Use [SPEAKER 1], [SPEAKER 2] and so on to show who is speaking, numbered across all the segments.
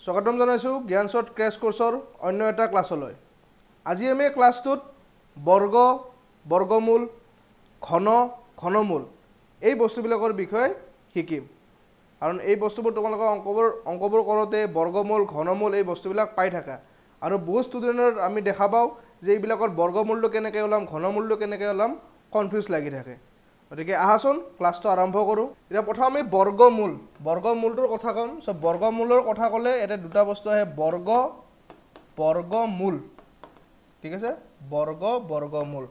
[SPEAKER 1] স্বাগতম জনাইছোঁ জ্ঞানশট ক্ৰেছ কোৰ্সৰ অন্য এটা ক্লাছলৈ। আজি আমি ক্লাছটোত বৰ্গ, বৰ্গমূল, ঘন, ঘনমূল এই বস্তুবিলাকৰ বিষয়ে শিকিম। কাৰণ এই বস্তুবোৰ তোমালোকৰ অংকবোৰ কৰোঁতে বৰ্গমূল, ঘনমূল এই বস্তুবিলাক পাই থাকা। আৰু বহুত ষ্টুডেণ্টৰ আমি দেখা পাওঁ যে এইবিলাকৰ বৰ্গমূলটো কেনেকৈ ওলাম, ঘনমূলটো কেনেকৈ ওলাম, কনফিউজ লাগি থাকে। গতিকে আহাচোন ক্লাছটো আৰম্ভ কৰোঁ। এতিয়া প্ৰথম আমি বৰ্গমূলটোৰ কথা ক'ম। চ' বৰ্গমূলৰ কথা ক'লে ইয়াতে দুটা বস্তু আহে, বৰ্গমূল। ঠিক আছে, বৰ্গমূল।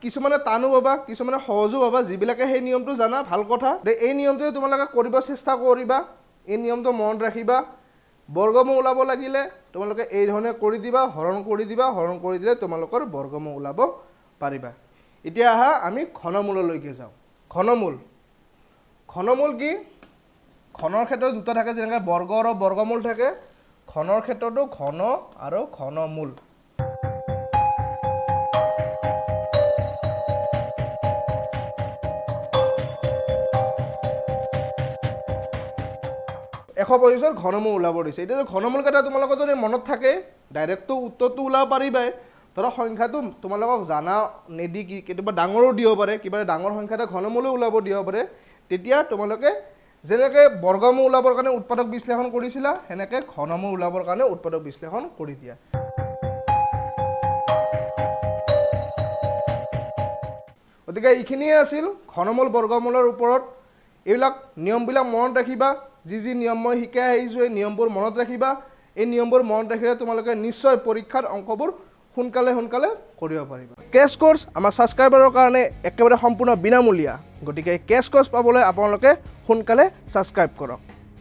[SPEAKER 1] কিছুমানে টানো পাবা, কিছুমানে সহজো পাবা। যিবিলাকে সেই নিয়মটো জানা ভাল কথা। এই নিয়মটোৱে তোমালোকে কৰিব চেষ্টা কৰিবা। এই নিয়মটো মনত ৰাখিবা। বৰ্গমূল ওলাব লাগিলে তোমালোকে এই ধৰণে কৰি দিবা, হৰণ কৰি দিবা, হৰণ কৰি দিলে তোমালোকৰ বৰ্গমূল ওলাব পাৰিবা। এতিয়া আহা আমি ঘনমূললৈকে যাওঁ। ঘনমূল কি? ঘনৰ ক্ষেত্ৰত দুটা থাকে, যেনেকৈ বৰ্গ আৰু বৰ্গমূল থাকে। ঘনৰ ক্ষেত্ৰতো ঘন আৰু ঘনমূল। এশ 25 ঘনমূল ওলাব দিছে। এতিয়া ঘনমূল কেইটা তোমালোকৰ যদি মনত থাকে ডাইৰেক্টটো উত্তৰটো ওলাব পাৰিবাই। ধৰক সংখ্যাটো তোমালোকক জানা নেদি কি কেতিয়াবা ডাঙৰো দিব পাৰে, কিবা ডাঙৰ সংখ্যা এটা ঘনমূলো ওলাব দিব পাৰে। তেতিয়া তোমালোকে যেনেকৈ বৰ্গমূল ওলাবৰ কাৰণে উৎপাদক বিশ্লেষণ কৰিছিলা, সেনেকৈ ঘনমূল ওলাবৰ কাৰণে উৎপাদক বিশ্লেষণ কৰি দিয়া। গতিকে এইখিনিয়ে আছিল ঘনমূল বৰ্গমূলৰ ওপৰত। এইবিলাক নিয়মবিলাক মনত ৰাখিবা। যি নিয়ম মই শিকাই আহিছোঁ এই নিয়মবোৰ মনত ৰাখিবা। এই নিয়মবোৰ মনত ৰাখিলে তোমালোকে নিশ্চয় পৰীক্ষাৰ অংকবোৰ সোনকালে কৰিব পাৰিবা। ক্ৰেছ কোৰ্স আমাৰ ছাবস্ক্ৰাইবাৰৰ কাৰণে একেবাৰে সম্পূৰ্ণ বিনামূলীয়া। গতিকে ক্ৰেছ কোৰ্স পাবলৈ আপোনালোকে সোনকালে ছাবস্ক্ৰাইব কৰক।